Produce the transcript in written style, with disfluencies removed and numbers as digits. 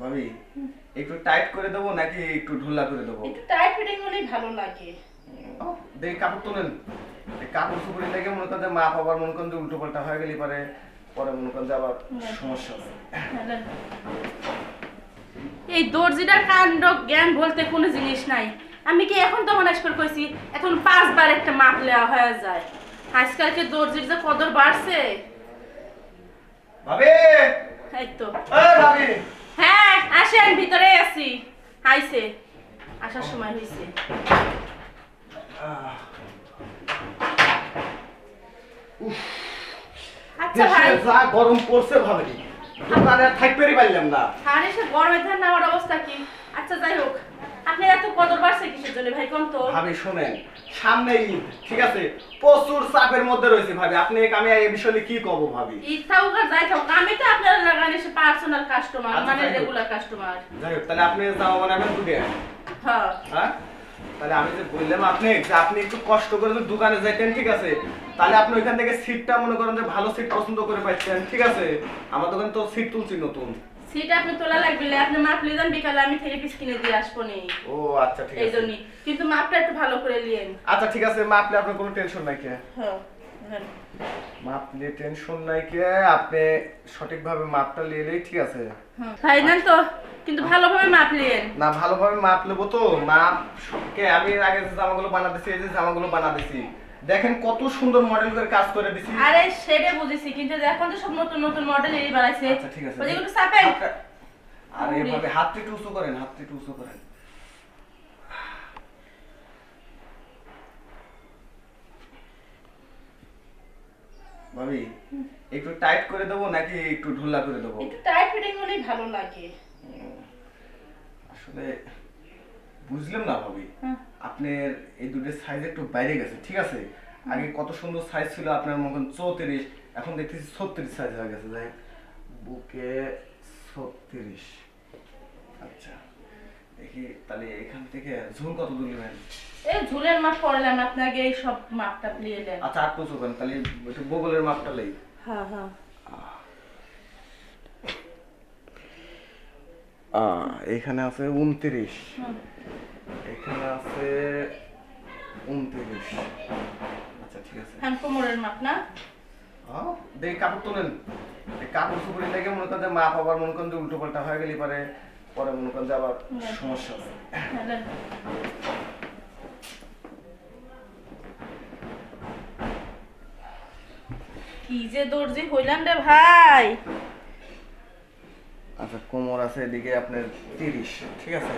ভাবি একটু টাইট করে দেবো নাকি একটু ঢোলা করে দেবো? একটু টাইট ফিটিং হলেই ভালো লাগে। দেখি কাপড় তোলেন। এই কাপড় চুপড়ি লেগে মনে করেন যে মাপ আবার মনে করেন যে উল্টো পাল্টা হয়ে গেলে পরে পরে মনে করেন যে আবার সমস্যা আছে। এই দর্জিটার কাণ্ড জ্ঞান বলতে কোনো জিনিস নাই। আমি কি এখন তখন করে কইছি এখন 5 বার একটা মাপ নেওয়া হয়ে যায়। আজকালকে দর্জির যে কদর বাড়ছে। ভাবি এই তো এই ভাবি হ্যাঁ আসেন, ভিতরে আছি। আইছে, আসার সময় হইছে। আচ্ছা ভাই, যা গরম পড়ছে ভাবি দোকানে আর থাকতেই পারলাম না। আরে সে গরমে ধান নেওয়ার অবস্থা কি? আচ্ছা যাই হোক, আপনি এত কদর বাড়ছে কিসের জন্য ভাই কোন তো? ভাবি শোনেন, সামনে ঈদ, ঠিক আছে, প্রচুর চাপের মধ্যে রয়েছে ভাবি। আপনি আমি এই বিষয়ে কি কব ভাবি? ঈদ থাকুক আর যাই থাকুক, আমি তো আপনার লাগানে সে পার্সোনাল কাস্টমার, আচ্ছা, মানে যাই হোক। Regular customer. যাই হোক, তাহলে আপনি যাওয়া বানাবেন দুটো। হ্যাঁ হ্যাঁ, তাহলে আমি যে বললাম আপনি যে আপনি একটু কষ্ট করে যদি দোকানে যাইতেন, ঠিক আছে, তাহলে আপনি ওইখান থেকে সিটটা মনে করেন যে ভালো সিট পছন্দ করে পাচ্ছেন, ঠিক আছে। আমার দোকানে তো সিট তুলছি নতুন। সিট আপনি তোলা লাগবে, আপনি মাপ নিয়ে যান, বিকালে আমি থেকে পিস কিনে দিয়ে আসবো নি। ও আচ্ছা ঠিক এই আছে। জন্যই, কিন্তু মাপটা একটু ভালো করে নিয়েন। আচ্ছা ঠিক আছে, মাপলে আপনার কোনো টেনশন নাই কে। হ্যাঁ হ্যাঁ। মাপলে টেনশন নাই কে, আপনি সঠিকভাবে মাপটা নিলেই ঠিক আছে। ভাই নেন তো, কিন্তু ভালোভাবে মাপ নিয়েন। না, ভালোভাবে মাপ নেবো তো। মাপ কে আমি এর আগে যে জামাগুলো বানাতেছি, এই যে জামাগুলো বানাতেছি, দেখেন কত সুন্দর মডেল করে কাজ করে দিছি। আরে সেটা বুঝেছি, কিন্তু এখন তো সব নতুন নতুন মডেল এই বানাইছে। আচ্ছা ঠিক আছে, ওই যেগুলো চাপেন। আরে এভাবে হাতটা একটু উঁচু করেন, হাতটা একটু উঁচু করেন। ভাবি একটু টাইট করে দেবো নাকি একটু ঢোলা করে দেবো? একটু টাইট ফিটিং হলেই ভালো লাগে। আসলে বুঝলাম না ভাবি, হ্যাঁ। আপনার এই দুটোর সাইজ একটু বাইরে গেছে, ঠিক আছে। আগে কত সুন্দর সাইজ ছিল আপনার, মতন 34, এখন দেখতেছি 36 সাইজ হয়ে গেছে। যাই বুকে 36। আচ্ছা দেখি তাহলে এখান থেকে ঝুল কত দূর নেবেন? এই ঝুলের মাপ পড়লাম, আপনাকে এই সব মাপটা নিয়ে নেন। আচ্ছা আর কিছু করেন, তাহলে একটু বগলের মাপটা লই। হ্যাঁ হ্যাঁ। এখানে আছে 29, এখানে আছে 29। আচ্ছা ঠিক আছে। হ্যাঁ কোমরের মাপ না? দেখি কাপড় তোলেন। এই কাপড় চুপড়ি লেগে মনে করেন যে মাপ আবার মনে করেন যে উল্টো পাল্টা হয়ে গেলে পরে পরে মনে করেন যে আবার সমস্যা আছে। হ্যাঁ, নেন। কি যে দর্জি হইলাম রে ভাই। আচ্ছা কোমর আছে এদিকে আপনার 30, ঠিক আছে।